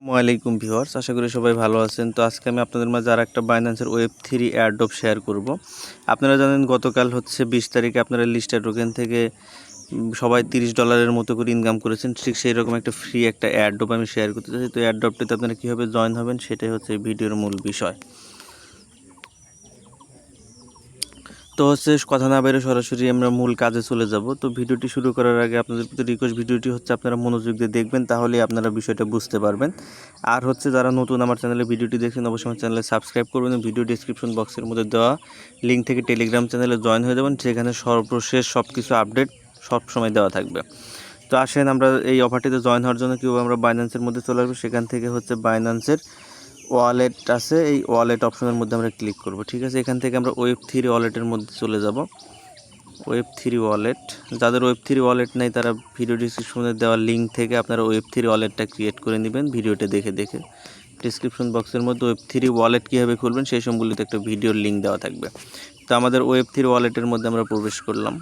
আসসালামাইকুম ভিউয়ার্স, আশা করি সবাই ভালো আছেন। তো আজকে আমি আপনাদের মাঝে আর একটা বাইন্যান্সের ওয়েব3 এয়ারড্রপ শেয়ার করব। আপনারা জানেন গতকাল হচ্ছে 20 তারিখে আপনারা লিস্টার টোকেন থেকে সবাই $30 মতো করে ইনকাম করেছেন। ঠিক সেই রকম একটা ফ্রি একটা এয়ারড্রপ আমি শেয়ার করতে চাই। তো এয়ারড্রপটিতে আপনারা কীভাবে জয়েন হবেন সেটাই হচ্ছে এই ভিডিওর মূল বিষয়। তো হচ্ছে কথা না বাইরে সরাসরি আমরা মূল কাজে চলে যাব। তো ভিডিওটি শুরু করার আগে আপনাদের প্রতি রিকোয়েস্ট, ভিডিওটি হচ্ছে আপনারা মনোযোগ দিয়ে দেখবেন, তাহলেই আপনারা বিষয়টা বুঝতে পারবেন। আর হচ্ছে যারা নতুন আমার চ্যানেলে ভিডিওটি দেখছেন অবশ্যই আমার চ্যানেলে সাবস্ক্রাইব করবেন। ভিডিও ডিসক্রিপশন বক্সের মধ্যে দেওয়া লিঙ্ক থেকে টেলিগ্রাম চ্যানেলে জয়েন হয়ে যাবেন, সেখানে সর্বশেষ সব কিছু আপডেট সব সময় দেওয়া থাকবে। তো আসেন আমরা এই অফারটিতে জয়েন হওয়ার জন্য কীভাবে আমরা বাইন্যান্সের মধ্যে চলে আসবো। সেখান থেকে হচ্ছে বাইন্যান্সের ওয়ালেট আছে, এই ওয়ালেট অপশনের মধ্যে আমরা ক্লিক করব। ঠিক আছে, এখান থেকে আমরা ওয়েব3 ওয়ালেটের মধ্যে চলে যাব। ওয়েব3 ওয়ালেট, যাদের ওয়েব3 ওয়ালেট নেই তারা ভিডিও ডিসক্রিপশনে দেওয়া লিঙ্ক থেকে আপনারা ওয়েব3 ওয়ালেটটা ক্রিয়েট করে নেবেন ভিডিওটা দেখে দেখে। ডিসক্রিপশন বক্সের মধ্যে ওয়েব3 ওয়ালেট কীভাবে খুলবেন সেই সম্বলিত একটা ভিডিওর লিঙ্ক দেওয়া থাকবে। তো আমাদের ওয়েব3 ওয়ালেটের মধ্যে আমরা প্রবেশ করলাম।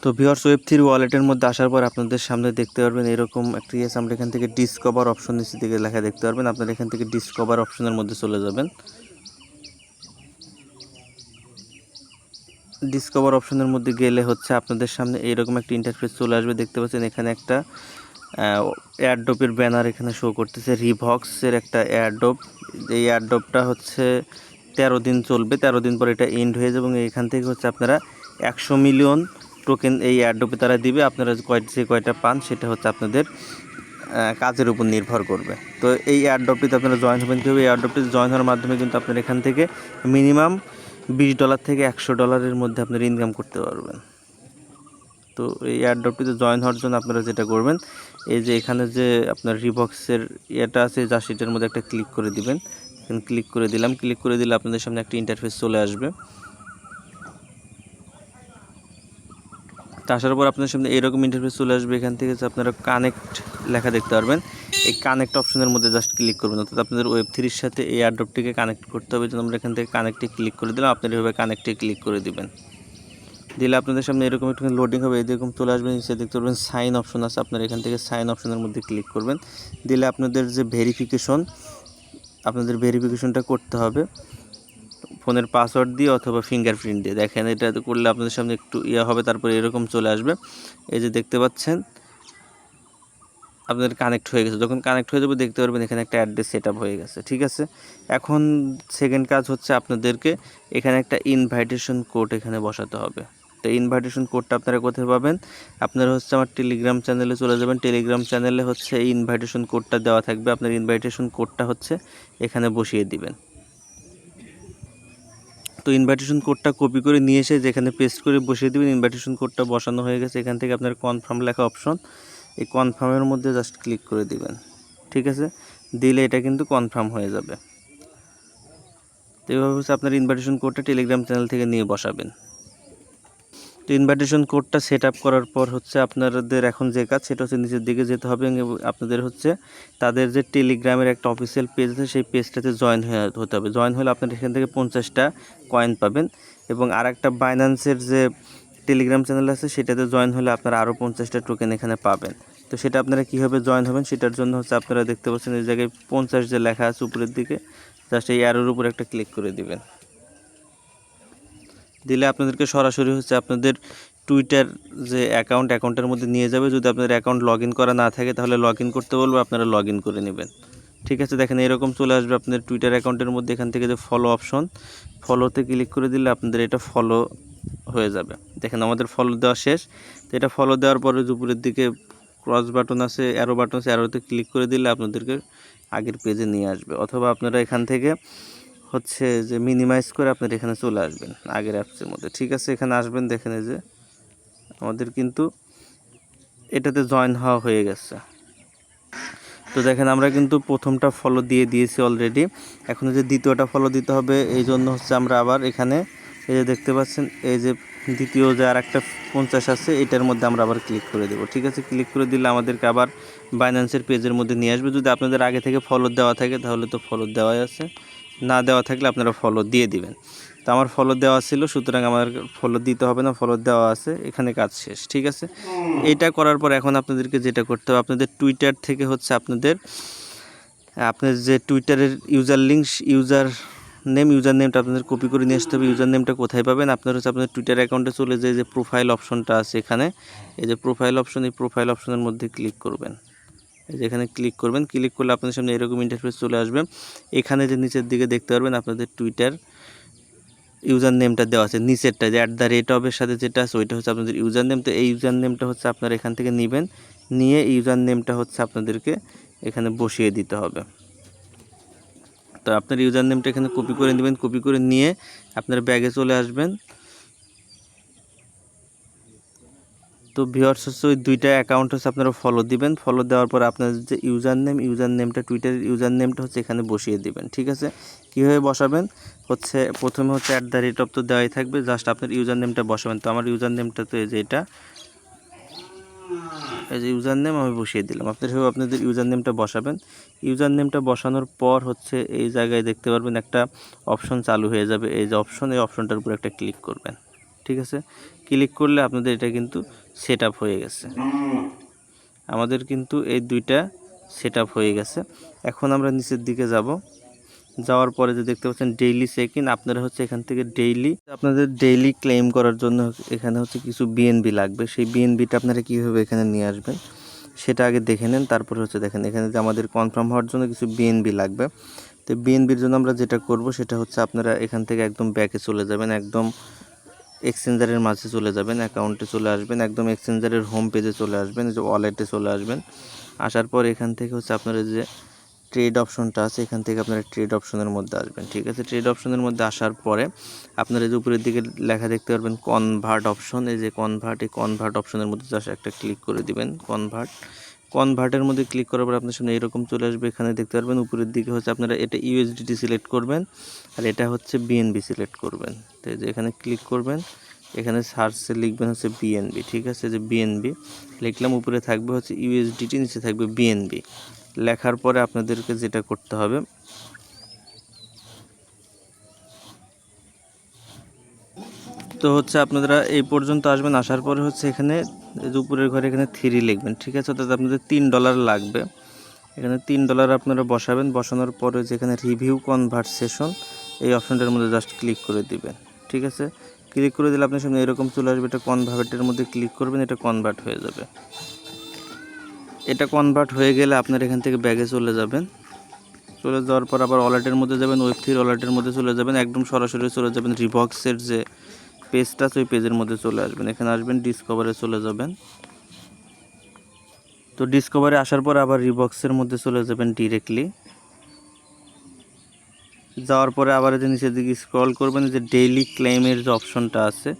তো ভিউয়ার্স, ওয়েব3 ওয়ালেটের মধ্যে আসার পর আপনাদের সামনে দেখতে পারবেন এরকম একটা আমরা এখান থেকে ডিসকভার অপশন নিচে দিকে লেখা দেখতে পারবেন। আপনারা এখান থেকে ডিসকভার অপশনের মধ্যে চলে যাবেন। ডিসকভার অপশনের মধ্যে গেলে হচ্ছে আপনাদের সামনে এইরকম একটা ইন্টারফেস চলে আসবে। দেখতে পাচ্ছেন এখানে একটা এয়ারড্রপের ব্যানার এখানে শো করতেছে, রিভক্সের একটা এয়ারড্রপ। এই এয়ারড্রপটা হচ্ছে 13 দিন চলবে, 13 দিন পর এটা এন্ড হয়ে যাবে এবং এখান থেকে হচ্ছে আপনারা 100 মিলিয়ন টোকেন এই এয়ারড্রপে তারা দিবে। আপনারা যে কয়টা পান সেটা হচ্ছে আপনাদের কাজের উপর নির্ভর করবে। তো এই এয়ারড্রপটিতে আপনারা জয়েন হবেন কীভাবে? এই এয়ারড্রপটিতে জয়েন হওয়ার মাধ্যমে কিন্তু আপনারা এখান থেকে মিনিমাম $20 থেকে $100 মধ্যে আপনারা ইনকাম করতে পারবেন। তো এই এয়ারড্রপটিতে জয়েন হওয়ার জন্য আপনারা যেটা করবেন, এই যে এখানে যে আপনার রিভক্সের ইয়েটা আছে যা সেটার মধ্যে একটা ক্লিক করে দিবেন। এখানে ক্লিক করে দিলাম। ক্লিক করে দিলে আপনাদের সামনে একটা ইন্টারফেস চলে আসবে। আসার পর আপনাদের সামনে এরকম ইন্টারফেস চলে আসবে। এখান থেকে যে আপনারা কানেক্ট লেখা দেখতে পারবেন, এই কানেক্ট অপশনের মধ্যে জাস্ট ক্লিক করবেন। অর্থাৎ আপনাদের ওয়েব3-র সাথে এই এয়ারড্রপটিকে কানেক্ট করতে হবে। যেন আমরা এখান থেকে কানেক্টে ক্লিক করে দিলাম, আপনারা এভাবে কানেক্টে ক্লিক করে দিবেন। দিলে আপনাদের সামনে এরকম একটু লোডিং হবে, এরকম চলে আসবেন। নিচে দেখতে পারবেন সাইন অপশন আছে, আপনারা এখান থেকে সাইন অপশনের মধ্যে ক্লিক করবেন। দিলে আপনাদের যে আপনাদের ভেরিফিকেশনটা করতে হবে ফোনের পাসওয়ার্ড দিয়ে অথবা ফিঙ্গারপ্রিন্ট দিয়ে। দেখেন এটা করলে আপনাদের সামনে একটু হবে, তারপরে এরকম চলে আসবে। এই যে দেখতে পাচ্ছেন আপনাদের কানেক্ট হয়ে গেছে। যখন কানেক্ট হয়ে যাবে দেখতে পারবেন এখানে একটা অ্যাড্রেস সেট আপ হয়ে গেছে। ঠিক আছে, এখন সেকেন্ড কাজ হচ্ছে আপনাদেরকে এখানে একটা ইনভাইটেশন কোড এখানে বসাতে হবে। তো ইনভাইটেশন কোডটা আপনারা কোথায় পাবেন? আপনারা হচ্ছে আমার টেলিগ্রাম চ্যানেলে চলে যাবেন। টেলিগ্রাম চ্যানেলে হচ্ছে এই ইনভাইটেশন কোডটা দেওয়া থাকবে। আপনার ইনভাইটেশন কোডটা হচ্ছে এখানে বসিয়ে দিবেন। তো ইনভাইটেশন কোডটা কপি করে নিয়ে এসে যেখানে পেস্ট করে বসিয়ে দেবেন। ইনভাইটেশন কোডটা বসানো হয়ে গেছে। এখান থেকে আপনার কনফার্ম লেখা অপশন, এই কনফার্মের মধ্যে জাস্ট ক্লিক করে দিবেন। ঠিক আছে, দিলে এটা কিন্তু কনফার্ম হয়ে যাবে। তো এইভাবে হচ্ছে আপনার ইনভাইটেশন কোডটা টেলিগ্রাম চ্যানেল থেকে নিয়ে বসাবেন। তো ইনভাইটেশন কোডটা সেট আপ করার পর হচ্ছে আপনাদের এখন যে কাজ সেটা হচ্ছে নিচের দিকে যেতে হবে এবং আপনাদের হচ্ছে তাদের যে টেলিগ্রামের একটা অফিসিয়াল পেজ আছে সেই পেজটাতে জয়েন হতে হবে। জয়েন হলে আপনার এখান থেকে 50টা কয়েন পাবেন এবং আর একটা বাইন্যান্সের যে টেলিগ্রাম চ্যানেল আছে সেটাতে জয়েন হলে আপনারা আরও 50টা টোকেন এখানে পাবেন। তো সেটা আপনারা কীভাবে জয়েন হবেন সেটার জন্য হচ্ছে আপনারা দেখতে পাচ্ছেন এই জায়গায় 50 যে লেখা আছে উপরের দিকে, জাস্ট এই অ্যারোর উপর একটা ক্লিক করে দিবেন। দিলে আপনাদেরকে সরাসরি হচ্ছে আপনাদের টুইটার যে অ্যাকাউন্টের মধ্যে নিয়ে যাবে। যদি আপনাদের অ্যাকাউন্ট লগ ইন করা না থাকে তাহলে লগ ইন করতে বলবে, আপনারা লগ ইন করে নেবেন। ঠিক আছে, দেখেন এরকম চলে আসবে আপনাদের টুইটার অ্যাকাউন্টের মধ্যে। এখান থেকে যে ফলো অপশন, ফলোতে ক্লিক করে দিলে আপনাদের এটা ফলো হয়ে যাবে। দেখেন আমাদের ফলো দেওয়া শেষ। তো এটা ফলো দেওয়ার পরে উপরের দিকে ক্রস বাটন আছে, অ্যারো বাটন আছে, অ্যারোতে ক্লিক করে দিলে আপনাদেরকে আগের পেজে নিয়ে আসবে। অথবা আপনারা এখান থেকে হচ্ছে যে মিনিমাইজ করে আপনার এখানে চলে আসবেন আগের অ্যাপসের মধ্যে। ঠিক আছে, এখানে আসবেন, দেখেন এই যে আমাদের কিন্তু এটাতে জয়েন হওয়া হয়ে গেছে। তো দেখেন আমরা কিন্তু প্রথমটা ফলো দিয়ে দিয়েছি অলরেডি, এখন যে দ্বিতীয়টা ফলো দিতে হবে। এই জন্য হচ্ছে আমরা আবার এখানে এই যে দেখতে পাচ্ছেন এই যে দ্বিতীয় যে আর একটা 50 আছে এটার মধ্যে আমরা আবার ক্লিক করে দেবো। ঠিক আছে, ক্লিক করে দিলে আমাদেরকে আবার বাইন্যান্সের পেজের মধ্যে নিয়ে আসবে। যদি আপনাদের আগে থেকে ফলো দেওয়া থাকে তাহলে তো ফলো দেওয়াই আছে, না দেওয়া থাকলে আপনারা ফলো দিয়ে দিবেন। তো তো আমার ফলো দেওয়া ছিল, সুতরাং আমার ফলো দিতে হবে না, ফলো দেওয়া আছে, এখানে কাজ শেষ। ঠিক আছে, এইটা করার পর এখন আপনাদেরকে যেটা করতে হবে, আপনাদের টুইটার থেকে হচ্ছে আপনাদের যে টুইটারের ইউজার লিঙ্ক, ইউজার নেমটা আপনাদের কপি করে নিয়ে আসতে হবে। ইউজার নেমটা কোথায় পাবেন? আপনার হচ্ছে আপনাদের টুইটার অ্যাকাউন্টে চলে যে প্রোফাইল অপশনটা আছে এখানে, এই যে প্রোফাইল অপশন, এই প্রোফাইল অপশনের মধ্যে ক্লিক করবেন। এই যে এখানে ক্লিক করবেন, ক্লিক করলে আপনাদের সামনে এরকম ইন্টারফেস চলে আসবে। এখানে যে নিচের দিকে দেখতে পারবেন আপনাদের টুইটার ইউজার নেমটা দেওয়া আছে, নিচেরটা যে @এর সাথে যেটা আছে ওইটা হচ্ছে আপনাদের ইউজার নেম। তো এই ইউজার নেমটা হচ্ছে আপনারা এখান থেকে নেবেন, নিয়ে ইউজার নেমটা হচ্ছে আপনাদেরকে এখানে বসিয়ে দিতে হবে। তো আপনার ইউজার নেমটা এখানে কপি করে নেবেন, কপি করে নিয়ে আপনার ব্যাগে চলে আসবেন। তো ভিউয়ার্স হচ্ছে ওই দুইটা অ্যাকাউন্ট হচ্ছে আপনারা ফলো দিবেন, ফলো দেওয়ার পর আপনার যে ইউজার নেমটা টুইটারের ইউজার নেমটা হচ্ছে এখানে বসিয়ে দিবেন। ঠিক আছে, কীভাবে বসাবেন? হচ্ছে প্রথমে হচ্ছে @ তো দেওয়াই থাকবে, জাস্ট আপনার ইউজার নেমটা বসাবেন। তো আমার ইউজার নেমটা তো এই যে এটা, এই যে ইউজার নেম আমি বসিয়ে দিলাম। আপনাদের ইউজার নেমটা বসাবেন। ইউজার নেমটা বসানোর পর হচ্ছে এই জায়গায় দেখতে পারবেন একটা অপশন চালু হয়ে যাবে, এই যে অপশন, এই অপশনটার উপর একটা ক্লিক করবেন। ঠিক আছে, ক্লিক করলে আপনাদের এটা কিন্তু সেট আপ হয়ে গেছে। আমাদের কিন্তু এই দুইটা সেট আপ হয়ে গেছে। এখন আমরা নিচের দিকে যাব, যাওয়ার পরে যে দেখতে পাচ্ছেন ডেইলি চেক ইন, আপনারা হচ্ছে এখান থেকে আপনাদের ডেইলি ক্লেম করার জন্য এখানে হচ্ছে কিছু বিএনবি লাগবে। সেই বিএনবিটা আপনারা কীভাবে এখানে নিয়ে আসবেন সেটা আগে দেখে নেন, তারপরে হচ্ছে দেখেন এখানে যে আমাদের কনফার্ম হওয়ার জন্য কিছু বিএনবি লাগবে। তো বিএনবির জন্য আমরা যেটা করব সেটা হচ্ছে আপনারা এখান থেকে একদম ব্যাকে চলে যাবেন, একদম এক্সচেঞ্জারের মাঝে চলে যাবেন, অ্যাকাউন্টে চলে আসবেন, একদম এক্সচেঞ্জারের হোম পেজে চলে আসবেন, যে ওয়ালেটে চলে আসবেন। আসার পর এখান থেকে হচ্ছে আপনারা যে ট্রেড অপশনটা আছে এখান থেকে আপনারা ট্রেড অপশনের মধ্যে আসবেন। ঠিক আছে, ট্রেড অপশনের মধ্যে আসার পরে আপনারা যে উপরের দিকে লেখা দেখতে পারবেন কনভার্ট অপশন, এই যে এই কনভার্ট অপশনের মধ্যে জাস্ট একটা ক্লিক করে দিবেন। কনভার্টের মধ্যে ক্লিক করার পর আপনার সামনে এরকম চলে আসবে। এখানে দেখতে পারবেন উপরের দিকে হচ্ছে আপনারা এটা ইউএসডিটি সিলেক্ট করবেন, আর এটা হচ্ছে বিএনবি সিলেক্ট করবেন। তো এই যে এখানে ক্লিক করবেন, এখানে সার্চে লিখবেন হচ্ছে বিএনবি। ঠিক আছে, যে বিএনবি লিখলাম, উপরে থাকবে হচ্ছে ইউএসডিটি, নিচে থাকবে বিএনবি। লেখার পরে আপনাদেরকে যেটা করতে হবে, তো হচ্ছে আপনারা এই পর্যন্ত আসবেন। আসার পরে হচ্ছে এখানে উপরের ঘরে এখানে 3 লিখবেন। ঠিক আছে, অর্থাৎ আপনাদের $3 লাগবে। এখানে $3 আপনারা বসাবেন। বসানোর পরে যেখানে রিভিউ কনভারসেশন, এই অপশনটার মধ্যে জাস্ট ক্লিক করে দিবেন। ঠিক আছে, ক্লিক করে দিলে আপনার সামনে এরকম চলে আসবে। এটা কনভার্টের মধ্যে ক্লিক করবেন, এটা কনভার্ট হয়ে যাবে। এটা কনভার্ট হয়ে গেলে আপনার এখান থেকে ব্যাগে চলে যাবেন। চলে যাওয়ার পর আবার ওয়ালেটের মধ্যে যাবেন, ওয়েব3 ওয়ালেটের মধ্যে চলে যাবেন, একদম সরাসরি চলে যাবেন রিবক্সের যে পেজটা আছে ওই পেজের মধ্যে চলে আসবেন। এখানে আসবেন, ডিসকভারে চলে যাবেন। তো ডিসকভারে আসার পর আবার রিবক্সের মধ্যে চলে যাবেন ডিরেক্টলি। যাওয়ার পরে আবার যে নিচের দিকে স্ক্রল করবেন, যে ডেইলি ক্লেমের যে অপশনটা আছে,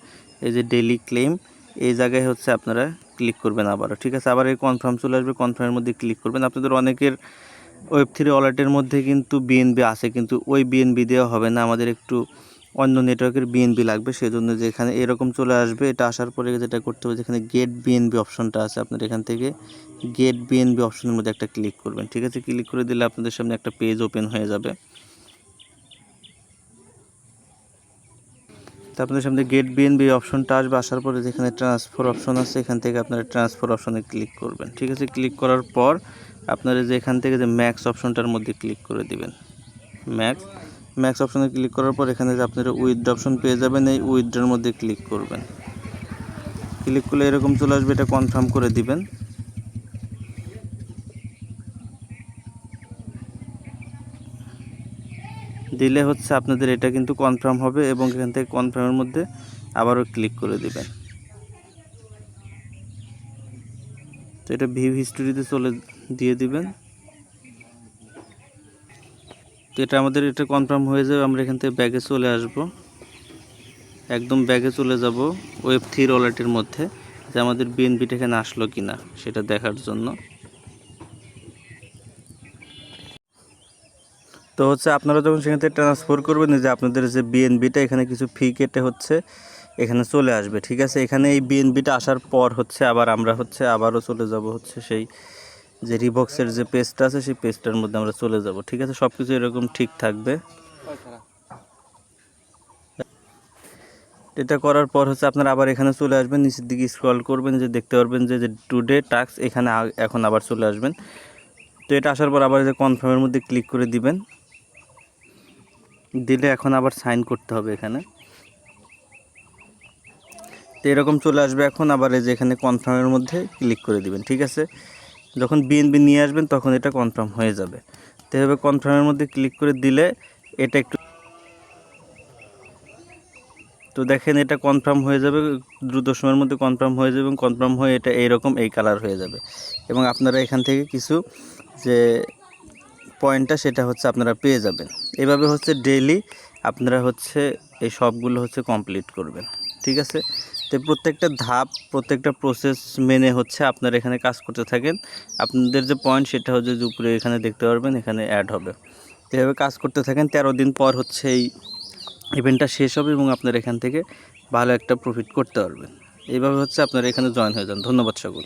এই যে ডেইলি ক্লেম, এই জায়গায় হচ্ছে আপনারা ক্লিক করবেন আবারও। ঠিক আছে, আবার এই কনফার্ম চলে আসবে, কনফার্মের মধ্যে ক্লিক করবেন। আপনাদের অনেকের ওয়েব3 ওয়ালেটের মধ্যে কিন্তু বিএনবি আছে, কিন্তু ওই বিএনবি দেওয়া হবে না, আমাদের একটু অন্য নেটওয়ার্কের বিএনবি লাগবে, সেজন্য যে এখানে এরকম চলে আসবে। এটা আসার পরে যেটা করতে হবে, যেখানে গেট বিএনবি অপশনটা আছে, আপনার এখান থেকে গেট বিএনবি অপশনের মধ্যে একটা ক্লিক করবেন। ঠিক আছে, ক্লিক করে দিলে আপনাদের সামনে একটা পেজ ওপেন হয়ে যাবে। তো আপনাদের সামনে গেট বিএনবি অপশনটা আসবে। আসার পরে যেখানে ট্রান্সফার অপশন আছে এখান থেকে আপনারা ট্রান্সফার অপশনে ক্লিক করবেন। ঠিক আছে, ক্লিক করার পর আপনারা যে এখান থেকে যে ম্যাক্স অপশনটার মধ্যে ক্লিক করে দিবেন। ম্যাক্স অপশনে ক্লিক করার পর এখানে যে আপনারা উইথড্র অপশন পেয়ে যাবেন, এই উইথড্রর মধ্যে ক্লিক করবেন। ক্লিক করলে এরকম চলে আসবে, এটা কনফার্ম করে দিবেন। দিলে হচ্ছে আপনাদের এটা কিন্তু কনফার্ম হবে, এবং এখান থেকে কনফার্মের মধ্যে আবারও ক্লিক করে দিবেন। তো এটা ভিউ হিস্টোরিতে দিয়ে দিবেন। তো এটা আমাদের এটা কনফার্ম হয়ে যাবে। আমরা এখান থেকে ব্যাগে চলে আসব, একদম ব্যাগে চলে যাব ওয়েব3 ওয়ালেটের মধ্যে, যে আমাদের বিএনবিটা এখানে আসলো কিনা সেটা দেখার জন্য। তো হচ্ছে আপনারা যখন সেখান থেকে ট্রান্সফার করবেন, যে আপনাদের যে বিএনবিটা এখানে কিছু ফি কেটে হচ্ছে এখানে চলে আসবে। ঠিক আছে, এখানে এই বিএনবিটা আসার পর হচ্ছে আমরা হচ্ছে আবারও চলে যাব হচ্ছে সেই যে রিবক্সের যে পেজটা আছে সেই পেজটার মধ্যে আমরা চলে যাব। ঠিক আছে, সব কিছু এরকম ঠিক থাকবে। এটা করার পর হচ্ছে আপনারা আবার এখানে চলে আসবেন, নিচের দিকে স্ক্রল করবেন, যে দেখতে পারবেন যে টুডে টাস্ক, এখানে এখন আবার চলে আসবেন। তো এটা আসার পর আবার যে কনফার্মের মধ্যে ক্লিক করে দিবেন, দিলে এখন আবার সাইন করতে হবে এখানে। তো এরকম চলে আসবে। এখন আবার এই যে এখানে কনফার্মের মধ্যে ক্লিক করে দিবেন, ঠিক আছে। যখন বিএনপি নিয়ে আসবেন তখন এটা কনফার্ম হয়ে যাবে। তো এভাবে কনফার্মের মধ্যে ক্লিক করে দিলে এটা একটু, তো দেখেন এটা কনফার্ম হয়ে যাবে, দ্রুত সময়ের মধ্যে কনফার্ম হয়ে যাবে এবং কনফার্ম হয়ে এটা এইরকম এই কালার হয়ে যাবে। এবং আপনারা এখান থেকে কিছু যে পয়েন্টটা সেটা হচ্ছে আপনারা পেয়ে যাবেন। এভাবে হচ্ছে ডেইলি আপনারা হচ্ছে এই সবগুলো হচ্ছে কমপ্লিট করবেন, ঠিক আছে। তো প্রত্যেকটা ধাপ, প্রত্যেকটা প্রসেস মেনে হচ্ছে আপনারা এখানে কাজ করতে থাকেন। আপনাদের যে পয়েন্ট সেটা হচ্ছে যে উপরে এখানে দেখতে পারবেন, এখানে অ্যাড হবে। তো এভাবে কাজ করতে থাকেন, 13 দিন পর হচ্ছে এই ইভেন্টটা শেষ হবে এবং আপনারা এখান থেকে ভালো একটা প্রফিট করতে পারবেন। এইভাবে হচ্ছে আপনারা এখানে জয়েন হয়ে যান। ধন্যবাদ সকল।